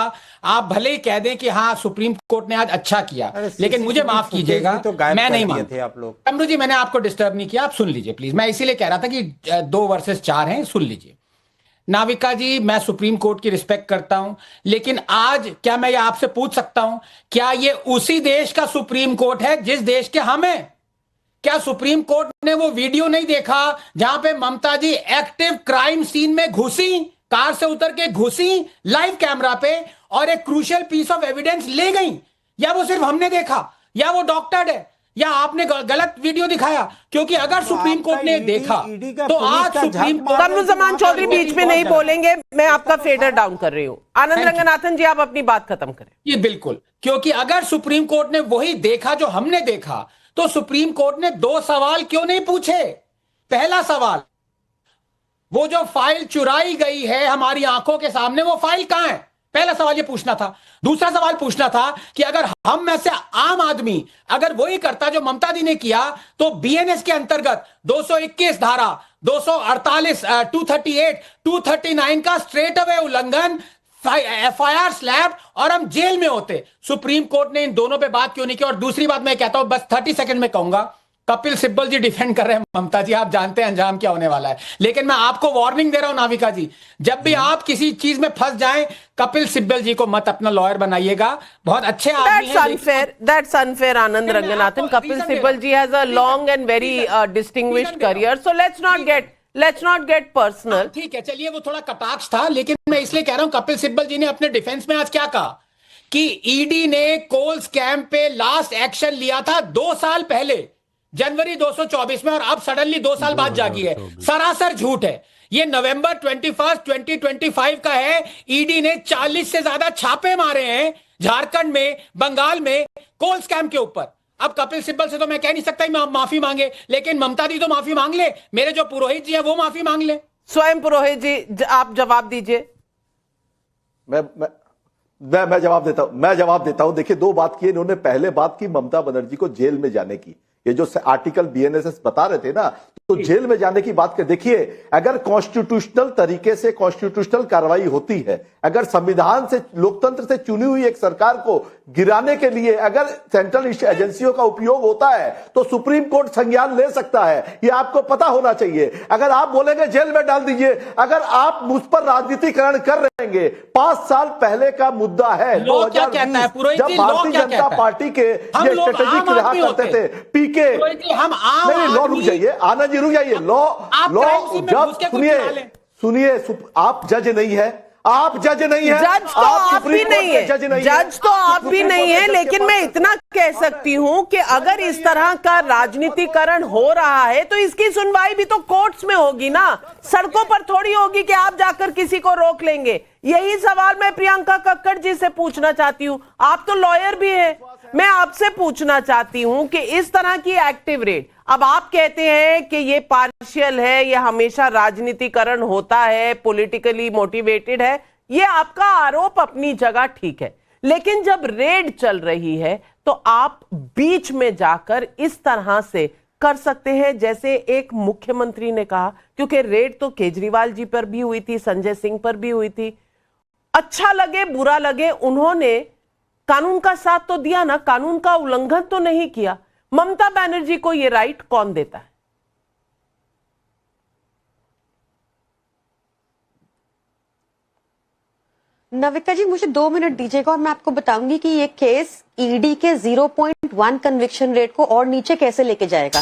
आप भले ही कह दें कि हाँ सुप्रीम कोर्ट ने आज अच्छा किया, लेकिन मुझे माफ कीजिएगा, तो मैं नहीं मानते आप लोग। कमरू जी, मैंने आपको डिस्टर्ब नहीं किया, आप सुन लीजिए प्लीज। मैं इसीलिए कह रहा था कि 2 वर्सेस 4 हैं, सुन लीजिए। नाविका जी, मैं सुप्रीम कोर्ट की रिस्पेक्ट करता हूं, लेकिन आज क्या मैं ये आपसे पूछ सकता हूं, क्या ये उसी देश का सुप्रीम कोर्ट है जिस देश के हम हैं? क्या सुप्रीम कोर्ट ने वो वीडियो नहीं देखा जहां पे ममता जी एक्टिव क्राइम सीन में घुसी, कार से उतर के घुसी लाइव कैमरा पे, और एक क्रूशियल पीस ऑफ एविडेंस ले गई? या वो सिर्फ हमने देखा, या वो डॉक्टर्ड है, या आपने गलत वीडियो दिखाया? क्योंकि अगर सुप्रीम कोर्ट ने देखा तो आज सुप्रीम कोर्ट। कमरुज़्ज़मान चौधरी बीच में नहीं बोलेंगे, मैं आपका फेडर डाउन कर रही हूं। आनंद रंगनाथन जी, आप अपनी बात खत्म करें। ये बिल्कुल, क्योंकि अगर सुप्रीम कोर्ट ने वही देखा जो हमने देखा, तो सुप्रीम कोर्ट ने 2 सवाल क्यों नहीं पूछे? पहला सवाल, वो जो फाइल चुराई गई है हमारी आंखों के सामने, वो फाइल कहां है? पहला सवाल ये पूछना था। दूसरा सवाल पूछना था कि अगर हम में से आम आदमी अगर वही करता जो ममता दी ने किया, तो बीएनएस के अंतर्गत 221 धारा, 248, 238, 239 का स्ट्रेट अवे उल्लंघन, FIR स्लैब, और हम जेल में होते। सुप्रीम कोर्ट ने इन दोनों पे बात क्यों नहीं की? और दूसरी बात मैं कहता हूं, बस 30 सेकंड में कहूंगा, कपिल सिब्बल जी डिफेंड कर रहे हैं ममता जी, आप जानते हैं अंजाम क्या होने वाला है, लेकिन मैं आपको वार्निंग दे रहा हूं नाविका जी, जब भी आप किसी चीज में फंस जाएं, कपिल सिब्बल जी को मत अपना लॉयर बनाइएगा। बहुत अच्छे आदमी हैं। That's unfair, Anand Ranganathan. Kapil Sibal ji has a long and very distinguished career, so let's not get let's not get personal. ठीक है, चलिए वो थोड़ा कटाक्ष था, लेकिन मैं इसलिए कह रहा हूं कपिल सिब्बल जी ने अपने डिफेंस में आज क्या कहा कि ईडी ने कोल स्कैम पे लास्ट एक्शन लिया था 2 साल पहले, जनवरी 224 में, और अब सडनली 2 साल बाद जागी है। सरासर झूठ है। ये नवंबर 21, 2025 का है। ईडी ने 40 से ज्यादा छापे मारे हैं झारखंड में, बंगाल में, कोल स्कैम के ऊपर। अब कपिल सिब्बल से तो मैं कह नहीं सकता कि माफी मांगे, लेकिन ममता दी तो माफी मांग ले, मेरे जो पुरोहित जी हैं वो माफी मांग ले। स्वयं पुरोहित जी आप जवाब दीजिए। मैं जवाब देता हूं। देखिए, 2 बात की इन्होंने। पहले बात की ममता बनर्जी को जेल में जाने की, ये जो आर्टिकल बीएनएसएस बता रहे थे ना, तो जेल में जाने की बात कर। देखिए, अगर कॉन्स्टिट्यूशनल तरीके से कॉन्स्टिट्यूशनल कार्रवाई होती है, अगर संविधान से, लोकतंत्र से चुनी हुई एक सरकार को गिराने के लिए अगर सेंट्रल एजेंसियों का उपयोग होता है, तो सुप्रीम कोर्ट संज्ञान ले सकता है। ये आपको पता होना चाहिए। अगर आप बोलेंगे जेल में डाल दीजिए, अगर आप मुझ पर राजनीतिकरण कर रहेंगे, 5 साल पहले का मुद्दा है, 2020, जब भारतीय जनता पार्टी के ये स्ट्रेटेजिक रहा करते थे पीके। नहीं, लॉ रुक जाइए, आनंद जी रुक जाइए। लॉ जब सुनिए, आप जज नहीं है, आप जज नहीं है, जज तो आप भी नहीं है, जज तो आप भी नहीं है, लेकिन मैं इतना कह सकती हूं कि अगर इस तरह का राजनीतिकरण हो रहा है तो इसकी सुनवाई भी तो कोर्ट्स में होगी ना, सड़कों पर थोड़ी होगी कि आप जाकर किसी को रोक लेंगे। यही सवाल मैं प्रियंका कक्कड़ जी से पूछना चाहती हूं। आप तो लॉयर भी हैं, मैं आपसे पूछना चाहती हूं कि इस तरह की एक्टिव रेड, अब आप कहते हैं कि ये पार्शियल है, ये हमेशा राजनीतिकरण होता है, पॉलिटिकली मोटिवेटेड है, ये आपका आरोप अपनी जगह ठीक है, लेकिन जब रेड चल रही है तो आप बीच में जाकर इस तरह से कर सकते हैं जैसे एक मुख्यमंत्री ने कहा, क्योंकि रेड तो केजरीवाल जी पर भी हुई थी, संजय सिंह पर भी हुई थी। अच्छा लगे बुरा लगे, उन्होंने कानून का साथ तो दिया ना, कानून का उल्लंघन तो नहीं किया। ममता बनर्जी को यह राइट कौन देता है? नविका जी, मुझे 2 मिनट दीजिएगा और मैं आपको बताऊंगी कि ये केस ईडी के 0.1 कन्विक्शन रेट को और नीचे कैसे लेके जाएगा।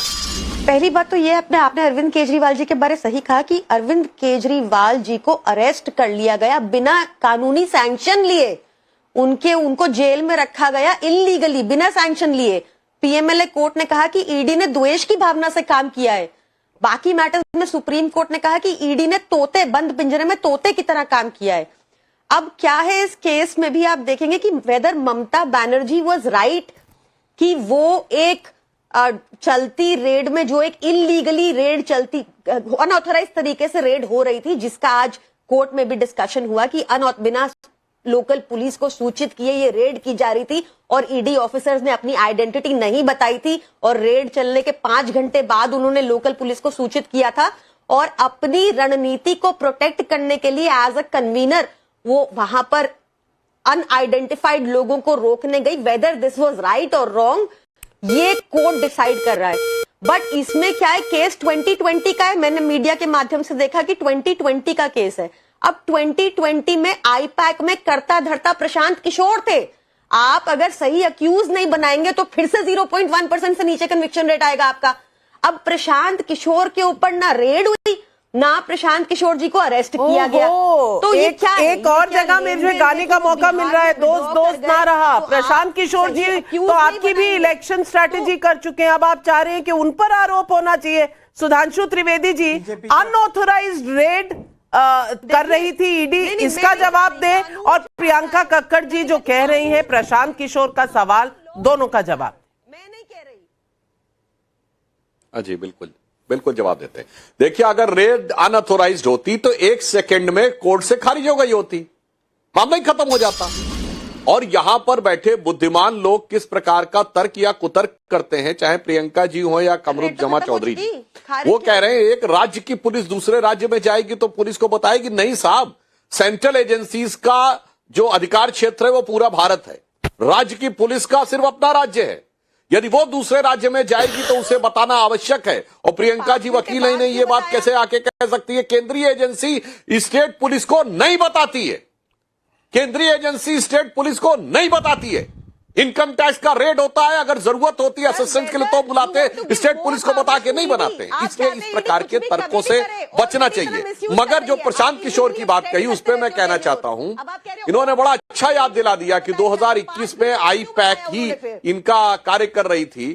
पहली बात तो ये, आपने अरविंद केजरीवाल जी के बारे सही कहा कि अरविंद केजरीवाल जी को अरेस्ट कर लिया गया बिना कानूनी सैंक्शन लिए, उनको जेल में रखा गया इल्लीगली, बिना सैंक्शन लिए। पीएमएलए कोर्ट ने कहा कि ईडी ने द्वेष की भावना से काम किया है। बाकी मैटर्स में सुप्रीम कोर्ट ने कहा कि ईडी ने तोते, बंद पिंजरे में तोते की तरह काम किया है। अब क्या है इस केस में भी आप देखेंगे कि whether Mamata Banerjee was right कि वो एक चलती रेड में, जो एक इलीगली रेड चलती, अनऑथराइज तरीके से रेड हो रही थी, जिसका आज कोर्ट में भी डिस्कशन हुआ कि बिना लोकल पुलिस को सूचित किए ये रेड की जा रही थी और ईडी ऑफिसर्स ने अपनी आइडेंटिटी नहीं बताई थी और रेड चलने के 5 घंटे बाद उन्होंने लोकल पुलिस को सूचित किया था और अपनी रणनीति को प्रोटेक्ट करने के लिए एज अ कन्वीनर वो वहां पर अनआइडेंटिफाइड लोगों को रोकने गई। वेदर दिस वाज राइट और रॉन्ग, ये कोर्ट डिसाइड कर रहा है। बट इसमें क्या है, केस 2020 का है। मैंने मीडिया के माध्यम से देखा कि 2020 का केस है। अब 2020 में आईपैक में करता धरता प्रशांत किशोर थे। आप अगर सही अक्यूज नहीं बनाएंगे तो फिर से 0.1% से नीचे कन्विक्शन रेट आएगा आपका। अब प्रशांत किशोर के ऊपर ना रेड हुई, ना प्रशांत किशोर जी को अरेस्ट किया गया। तो ये क्या एक और जगह मुझे गाने का मौका मिल रहा है, दोस्त ना रहा। प्रशांत किशोर जी तो आपकी भी इलेक्शन स्ट्रैटेजी कर चुके हैं, अब आप चाह रहे हैं कि उन पर आरोप होना चाहिए। सुधांशु त्रिवेदी जी, अनऑथराइज्ड रेड कर रही थी ईडी, इसका जवाब दें, और प्रियंका कक्कड़ जी जो कह रही हैं प्रशांत किशोर का सवाल, दोनों का जवाब। मैं नहीं कह रही। जी बिल्कुल जवाब देते हैं। देखिए, अगर रेड अनऑथोराइज्ड होती तो 1 सेकंड में कोर्ट से खारिज हो गई होती, मामला ही खत्म हो जाता। और यहां पर बैठे बुद्धिमान लोग किस प्रकार का तर्क या कुतर्क करते हैं, चाहे प्रियंका जी हो या कमरुद्दीन चौधरी जी, वो कह रहे हैं एक राज्य की पुलिस दूसरे राज्य में जाएगी तो पुलिस को बताएगी, नहीं साहब, सेंट्रल एजेंसीज का जो अधिकार क्षेत्र है वो पूरा भारत है, राज्य की पुलिस का सिर्फ अपना राज्य है। यदि वो दूसरे राज्य में जाएगी तो उसे बताना आवश्यक है। और प्रियंका जी वकील ही नहीं, ये बात कैसे आके कह सकती है केंद्रीय एजेंसी स्टेट पुलिस को नहीं बताती है, केंद्रीय एजेंसी स्टेट पुलिस को नहीं बताती है। इनकम टैक्स का रेड होता है, अगर जरूरत होती है असिस्टेंट के लिए तो बुलाते, स्टेट पुलिस को बता के नहीं बनाते। इसलिए इस प्रकार के तर्कों से बचना चाहिए। मगर जो प्रशांत किशोर की बात कही उस पर मैं कहना चाहता हूं, इन्होंने बड़ा अच्छा याद दिला दिया कि 2021 में आईपैक ही इनका कार्य कर रही थी।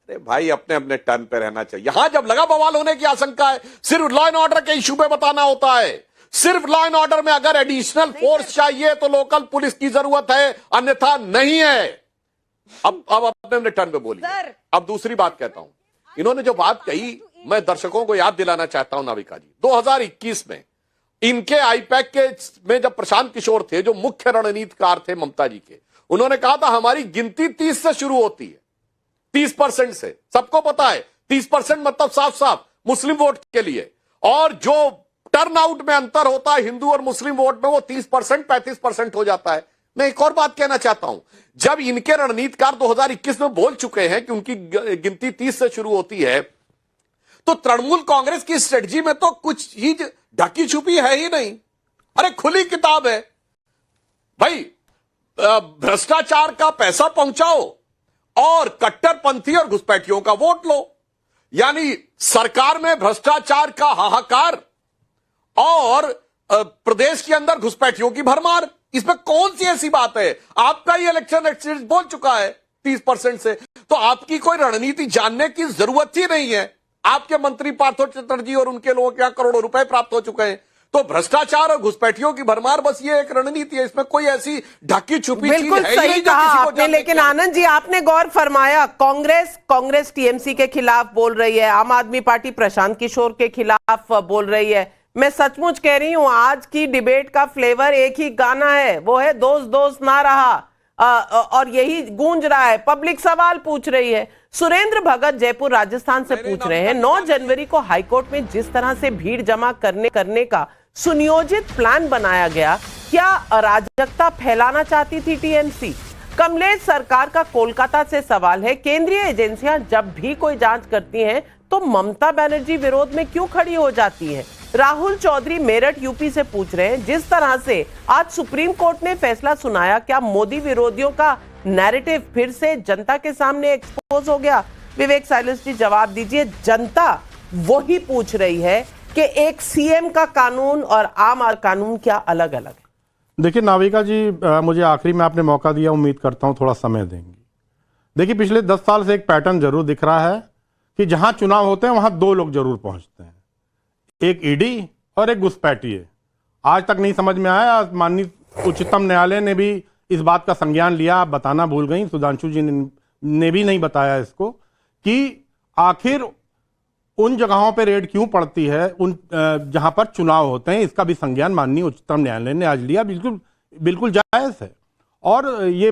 अरे भाई, अपने अपने टर्न पे रहना चाहिए। यहां जब लगा बवाल होने की आशंका है, सिर्फ लॉ एंड ऑर्डर के इशू पे बताना होता है। सिर्फ लॉ एंड ऑर्डर में अगर एडिशनल फोर्स चाहिए तो लोकल पुलिस की जरूरत है, अन्यथा नहीं है। अब अपने अपने टर्न पे बोलिए। अब दूसरी बात कहता हूं, इन्होंने जो बात कही मैं दर्शकों को याद दिलाना चाहता हूं नाविका जी, 2021 में इनके आईपैक के में जब प्रशांत किशोर थे, जो मुख्य रणनीतिकार थे ममता जी के, उन्होंने कहा था हमारी गिनती 30 से शुरू होती है, 30% से। सबको पता है 30% मतलब साफ साफ मुस्लिम वोट के लिए, और जो टर्नआउट में अंतर होता है हिंदू और मुस्लिम वोट में, वो 30% 35% हो जाता है। मैं एक और बात कहना चाहता हूं, जब इनके रणनीतिकार 2021 में बोल चुके हैं कि उनकी गिनती 30 से शुरू होती है, तो तृणमूल कांग्रेस की स्ट्रेटजी में तो कुछ ही ढकी छुपी है ही नहीं। अरे खुली किताब है भाई, भ्रष्टाचार का पैसा पहुंचाओ और कट्टरपंथी और घुसपैठियों का वोट लो। यानी सरकार में भ्रष्टाचार का हाहाकार और प्रदेश के अंदर घुसपैठियों की भरमार, इसमें कौन सी ऐसी बात है? आपका ही इलेक्शन एक्सपीरियंस बोल चुका है 30% से, तो आपकी कोई रणनीति जानने की जरूरत ही नहीं है। आपके मंत्री पार्थो चटर्जी और उनके लोगों के यहां करोड़ों रुपए प्राप्त हो चुके हैं। तो भ्रष्टाचार और घुसपैठियों की भरमार, बस ये एक रणनीति है, इसमें कोई ऐसी ढकी छुपी चीज है बिल्कुल सही कहा आपने। लेकिन आनंद जी, आपने गौर फरमाया, कांग्रेस टीएमसी के खिलाफ बोल रही है, आम आदमी पार्टी प्रशांत किशोर के खिलाफ बोल रही है। मैं सचमुच कह रही हूं, आज की डिबेट का फ्लेवर एक ही गाना है, वो है दोस्त दोस्त ना रहा, और यही गूंज रहा है। पब्लिक सवाल पूछ रही है। सुरेंद्र भगत जयपुर राजस्थान से पूछ रहे हैं, 9 जनवरी को हाईकोर्ट में जिस तरह से भीड़ जमा करने का सुनियोजित प्लान बनाया गया, क्या अराजकता फैलाना चाहती थी टीएमसी? कमलेश सरकार का कोलकाता से सवाल है, केंद्रीय एजेंसियां जब भी कोई जांच करती हैं तो ममता बनर्जी विरोध में क्यों खड़ी हो जाती हैं? राहुल चौधरी मेरठ यूपी से पूछ रहे हैं, जिस तरह से आज सुप्रीम कोर्ट ने फैसला सुनाया, क्या मोदी विरोधियों का नैरेटिव फिर से जनता के सामने एक्सपोज हो गया? विवेक साइलेंस जी जवाब दीजिए। जनता वही पूछ रही है कि एक सीएम का कानून और आम कानून क्या अलग अलग है? देखिए नाविका जी, मुझे आखिरी में आपने मौका दिया, उम्मीद करता हूं थोड़ा समय देंगी। देखिए पिछले 10 साल से एक पैटर्न जरूर दिख रहा है कि जहां चुनाव होते हैं वहां 2 लोग जरूर पहुंचते हैं, एक ईडी और एक घुसपैठिए। आज तक नहीं समझ में आया, माननीय उच्चतम न्यायालय ने भी इस बात का संज्ञान लिया। आप बताना भूल गई, सुधांशु जी ने भी नहीं बताया इसको, कि आखिर उन जगहों पे रेड क्यों पड़ती है उन जहां पर चुनाव होते हैं। इसका भी संज्ञान माननीय उच्चतम न्यायालय ने आज लिया। बिल्कुल जायज है। और ये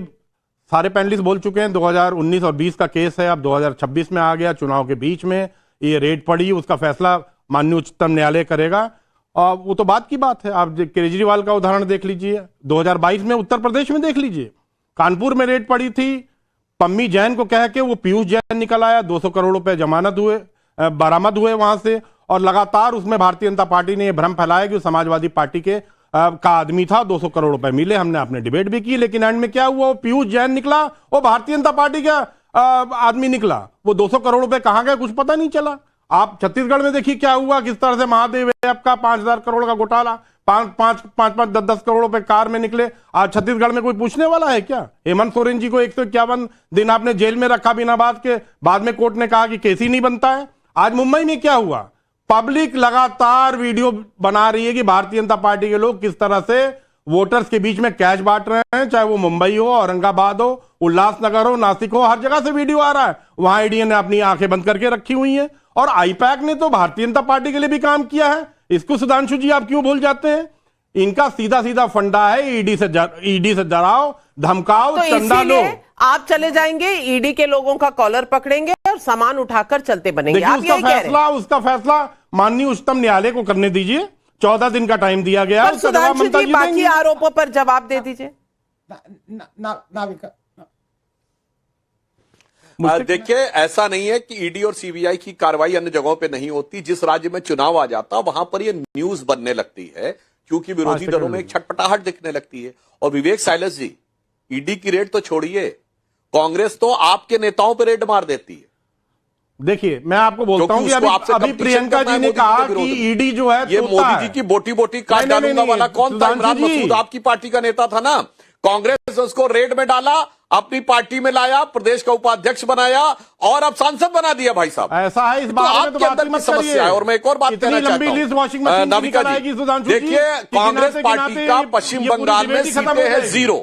सारे पैनलिस्ट बोल चुके हैं, 2019 और 20 का केस है, अब 2026 में आ गया, चुनाव के बीच में ये रेड पड़ी, उसका फैसला माननीय उच्चतम न्यायालय करेगा। और वो तो बात की बात है। आप केजरीवाल का उदाहरण देख लीजिए, 2022 में उत्तर प्रदेश में देख लीजिए, कानपुर में रेड पड़ी थी, पम्मी जैन को कह के वो पीयूष जैन निकल आया, 200 करोड़ रुपए जमानत हुए, बरामद हुए वहां से, और लगातार उसमें भारतीय जनता पार्टी ने यह भ्रम फैलाया कि समाजवादी पार्टी के का आदमी था, 200 करोड़ रुपए मिले। हमने आपने डिबेट भी की, लेकिन एंड में क्या हुआ? वो पीयूष जैन निकला, वो भारतीय जनता पार्टी का आदमी निकला। वो 200 करोड़ रुपए कहां गए कुछ पता नहीं चला। आप छत्तीसगढ़ में देखिए क्या हुआ, किस तरह से महादेव का 5000 करोड़ का घोटाला, 5-10 करोड़ रुपए कार में निकले। आज छत्तीसगढ़ में कोई पूछने वाला है क्या? हेमंत सोरेन जी को 151 दिन आपने जेल में रखा बिना बात के, बाद में कोर्ट ने कहा कि केस ही नहीं बनता है। आज मुंबई में क्या हुआ? पब्लिक लगातार वीडियो बना रही है कि भारतीय जनता पार्टी के लोग किस तरह से वोटर्स के बीच में कैश बांट रहे हैं, चाहे वो मुंबई हो, औरंगाबाद हो, उल्लासनगर हो, नासिक हो, हर जगह से वीडियो आ रहा है। वहां ईडी ने अपनी आंखें बंद करके रखी हुई हैं। और आईपैक ने तो भारतीय जनता पार्टी के लिए भी काम किया है। इसको सुधांशु जी आप क्यों भूल जाते हैं? इनका सीधा सीधा फंडा है, ईडी से डराओ, धमकाओ, तो चंदा लो। आप चले जाएंगे, ईडी के लोगों का कॉलर पकड़ेंगे और सामान उठाकर चलते बनेंगे। आप यही कह रहे हैं? उसका फैसला माननीय उच्चतम न्यायालय को करने दीजिए। 14 दिन का टाइम दिया गया। सुधांशु जी, बाकी आरोपों पर जवाब दे दीजिए। देखिए, ऐसा नहीं है कि ईडी और सीबीआई की कार्रवाई अन्य जगहों पे नहीं होती। जिस राज्य में चुनाव आ जाता वहां पर ये न्यूज बनने लगती है, क्योंकि विरोधी दलों में एक छटपटाहट दिखने लगती है। और विवेक साइलेंस जी, ईडी की रेड तो छोड़िए, कांग्रेस तो आपके नेताओं पर रेड मार देती है। देखिए मैं आपको बोलता हूं कि अभी प्रियंका जी ने कहा कि ईडी जो है ये मोदी जी की बोटी बोटी काट डालूंगा वाला कौन था? इमरान मसूद आपकी पार्टी का नेता था ना। कांग्रेस उसको रेड में डाला, अपनी पार्टी में लाया, प्रदेश का उपाध्यक्ष बनाया और अब सांसद बना दिया। भाई साहब ऐसा है, इस बारे में तो आपके अंदर की समस्या है। और मैं एक और बात कहना चाहता हूं नाविका जी, देखिए कांग्रेस पार्टी का पश्चिम बंगाल में सीटें हैं 0।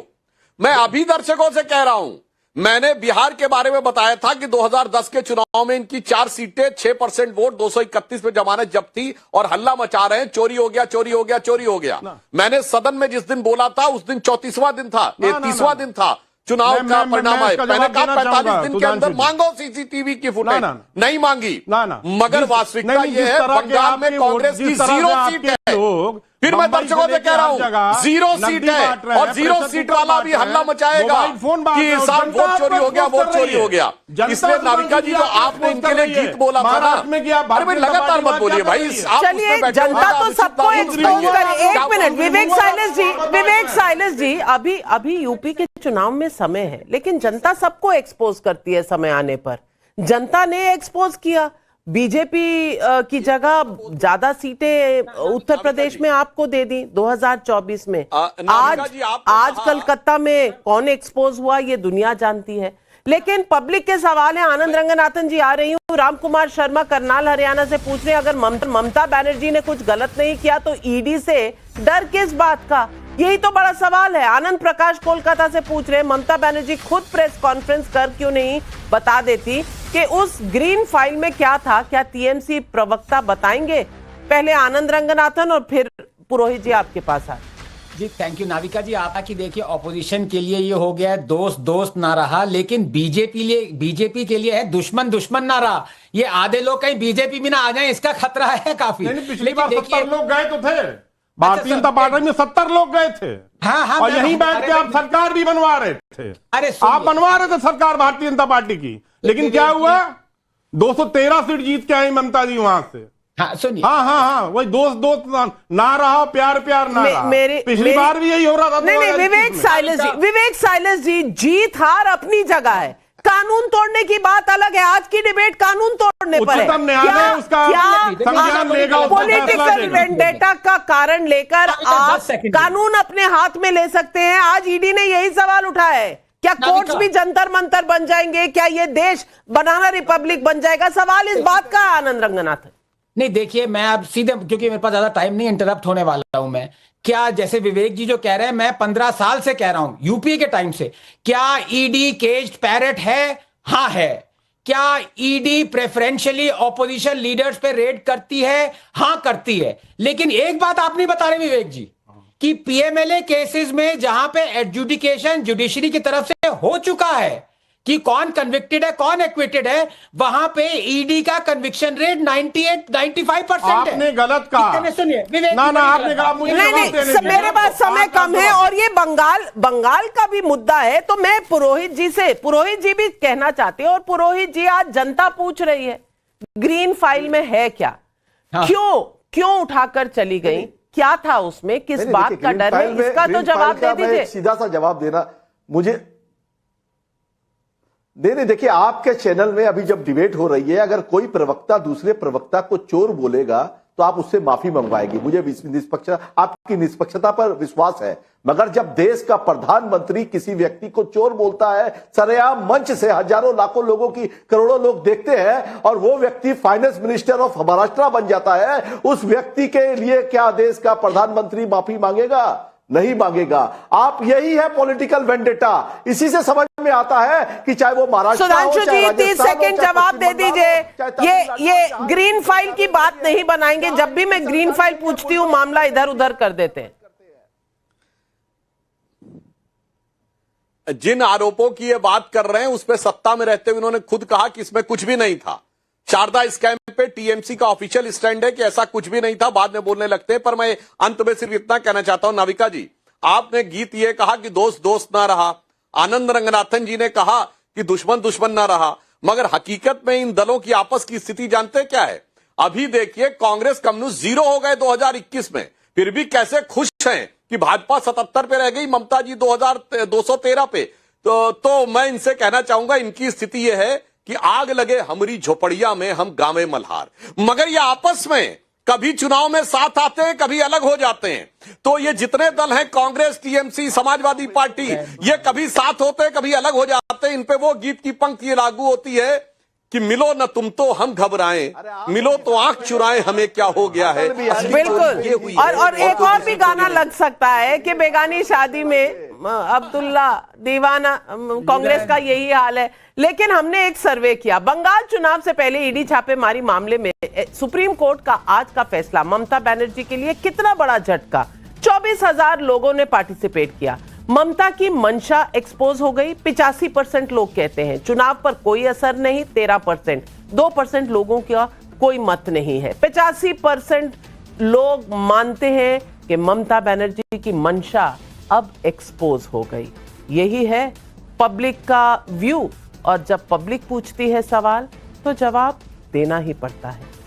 मैं अभी दर्शकों से कह रहा हूं, मैंने बिहार के बारे में बताया था कि 2010 के चुनाव में इनकी 4 सीटें 6% वोट 231 पे जमानत जब्त थी और हल्ला मचा रहे हैं, चोरी हो गया, चोरी हो गया, चोरी हो गया। मैंने सदन में जिस दिन बोला था उस दिन 34वां दिन था, 30वां दिन था चुनाव का परिणाम आए। मैंने कहा 45 दिन के अंदर मांगो सीसीटीवी की फुटेज, नहीं मांगी। मगर वास्तविकता यह है बंगाल में कांग्रेस की 0 सीट है। फिर मैं दर्शकों से कह रहा हूं 0 सीट है और 0 सीट वाला भी हल्ला मचाएगा कि साहब वोट चोरी हो गया, वोट चोरी हो गया। इसलिए नाविका जी, जो आपने इनके लिए गीत बोला था ना, अरे भाई लगातार मत बोलिए भाई। चलिए, जनता तो सबको एक्सपोज करे। एक मिनट, विवेक साइलेंस जी, अभी यूपी के चुनाव में समय है, लेकिन जनता सबको एक्सपोज करती है समय आने पर। जनता ने एक्सपोज किया, बीजेपी की जगह ज्यादा सीटें उत्तर प्रदेश में आपको दे दी 2024 में। आज कलकत्ता में कौन एक्सपोज हुआ ये दुनिया जानती है। लेकिन पब्लिक के सवाल है। आनंद रंगनाथन जी आ रही हूँ, राम कुमार शर्मा करनाल हरियाणा से पूछ रहे हैं, अगर ममता बनर्जी ने कुछ गलत नहीं किया तो ईडी से डर किस बात का? यही तो बड़ा सवाल है। आनंद प्रकाश कोलकाता से पूछ रहे हैं, ममता बनर्जी खुद प्रेस कॉन्फ्रेंस कर क्यों नहीं बता देती कि उस ग्रीन फाइल में क्या था? क्या टीएमसी प्रवक्ता बताएंगे? पहले आनंद रंगनाथन और फिर पुरोहित जी आपके पास आए। जी थैंक यू नाविका जी। आपका कि देखिए ऑपोजिशन के लिए ये हो गया है दोस्त दोस्त ना रहा, लेकिन बीजेपी के लिए है दुश्मन दुश्मन ना रहा। ये आधे लोग कहीं बीजेपी में ना आ जाए इसका खतरा है काफी। पिछली बार 70 लोग गए तो थे, भारतीय जनता पार्टी में 70 लोग गए थे। हाँ, और यहीं बैठ के आप सरकार भी बनवा रहे थे। अरे आप बनवा रहे थे सरकार भारतीय जनता पार्टी की, लेकिन क्या हुआ? 213 सीट जीत के आई ममता जी वहां से। हाँ सुनिए, हाँ वही दोस्त ना रहा, प्यार ना रहा। पिछली बार भी यही हो रहा था। नहीं, विवेक साइलेंस जी, जीत हार अपनी जगह है, कानून तोड़ने की बात अलग है। आज की डिबेट कानून तोड़ने पर है। क्या पॉलिटिकल वेंडेटा का कारण लेकर आप कानून अपने हाथ में ले सकते हैं? आज ईडी ने यही सवाल उठाया है, क्या कोर्ट्स भी जंतर मंतर बन जाएंगे? क्या ये देश बनाना रिपब्लिक बन जाएगा? सवाल इस बात का। आनंद रंगनाथन नहीं, देखिए मैं अब सीधे, क्योंकि मेरे पास ज्यादा टाइम नहीं, इंटरप्ट होने वाला हूं मैं। क्या जैसे विवेक जी जो कह रहे हैं, मैं 15 साल से कह रहा हूं यूपीए के टाइम से, क्या ईडी केज्ड पैरेट है? हाँ है। क्या ईडी प्रेफरेंशियली ऑपोजिशन लीडर्स पे रेड करती है? हाँ करती है। लेकिन एक बात आप नहीं बता रहे विवेक जी, कि पीएमएलए केसेस में जहां पे एडजुडिकेशन जुडिशरी की तरफ से हो चुका है कि कौन कन्विक्टेड है कौन एक्विटेड है, वहां पे ईडी का कन्विक्शन रेट 98-95% है। आपने गलत कहा। सुनिए ना आपने कहा मुझे नहीं, मेरे पास समय कम है और ये बंगाल का भी मुद्दा है, तो मैं पुरोहित जी भी कहना चाहती हूँ। और पुरोहित जी, आज जनता पूछ रही है ग्रीन फाइल में है क्या? हाँ। क्यों उठाकर चली गई? क्या था उसमें? किस बात का डर है? इसका तो जवाब दे दीजिए। सीधा सा जवाब देना मुझे। नहीं, देखिए आपके चैनल में अभी जब डिबेट हो रही है, अगर कोई प्रवक्ता दूसरे प्रवक्ता को चोर बोलेगा तो आप उससे माफी मंगवाएगी। मुझे आपकी निष्पक्षता पर विश्वास है। मगर जब देश का प्रधानमंत्री किसी व्यक्ति को चोर बोलता है, सरेआम मंच से हजारों लाखों लोगों की करोड़ों लोग देखते हैं, और वो व्यक्ति फाइनेंस मिनिस्टर ऑफ महाराष्ट्र बन जाता है, उस व्यक्ति के लिए क्या देश का प्रधानमंत्री माफी मांगेगा? नहीं मांगेगा। आप यही है पॉलिटिकल वेंडेटा। इसी से समझ में आता है कि चाहे वो महाराष्ट्र हो, सुधांशु जी 30 सेकंड जवाब दे दीजिए। ये ग्रीन फाइल की बात नहीं बनाएंगे। जब भी मैं ग्रीन फाइल पूछती हूँ मामला इधर उधर कर देते हैं। जिन आरोपों की ये बात कर रहे हैं उस पर सत्ता में रहते हुए उन्होंने खुद कहा कि इसमें कुछ भी नहीं था। शारदा स्कैम पे टीएमसी का ऑफिशियल स्टैंड है कि ऐसा कुछ भी नहीं था, बाद में बोलने लगते हैं। पर मैं अंत में सिर्फ इतना कहना चाहता हूं नाविका जी, आपने गीत ये कहा कि दोस्त दोस्त ना रहा, आनंद रंगनाथन जी ने कहा कि दुश्मन दुश्मन ना रहा, मगर हकीकत में इन दलों की आपस की स्थिति जानते क्या है? अभी देखिए कांग्रेस कम्युनिस्ट 0 हो गए 2021 में, फिर भी कैसे खुश हैं कि भाजपा 77 पे रह गई, ममता जी 2213 पे। तो मैं इनसे कहना चाहूंगा, इनकी स्थिति यह है कि आग लगे हमारी झोपड़िया में, हम गावे मल्हार। मगर ये आपस में कभी चुनाव में साथ आते हैं, कभी अलग हो जाते हैं। तो ये जितने दल हैं, कांग्रेस, टीएमसी, समाजवादी पार्टी, ये कभी साथ होते हैं, कभी अलग हो जाते हैं। इन पे वो गीत की पंक्ति लागू होती है कि मिलो न तुम तो हम घबराएं, मिलो तो आंख चुराएं, हमें क्या हो गया है। बिल्कुल। और एक और भी गाना लग सकता है कि बेगानी शादी में अब्दुल्ला दीवाना, कांग्रेस का यही हाल है। लेकिन हमने एक सर्वे किया, बंगाल चुनाव से पहले ईडी छापेमारी मामले में सुप्रीम कोर्ट का आज का फैसला ममता बनर्जी के लिए कितना बड़ा झटका। 24,000 लोगों ने पार्टिसिपेट किया। ममता की मंशा एक्सपोज हो गई। 85% लोग कहते हैं चुनाव पर कोई असर नहीं, 13%, 2% लोगों का कोई मत नहीं है। 85% लोग मानते हैं कि ममता बनर्जी की मंशा अब एक्सपोज हो गई। यही है पब्लिक का व्यू, और जब पब्लिक पूछती है सवाल तो जवाब देना ही पड़ता है।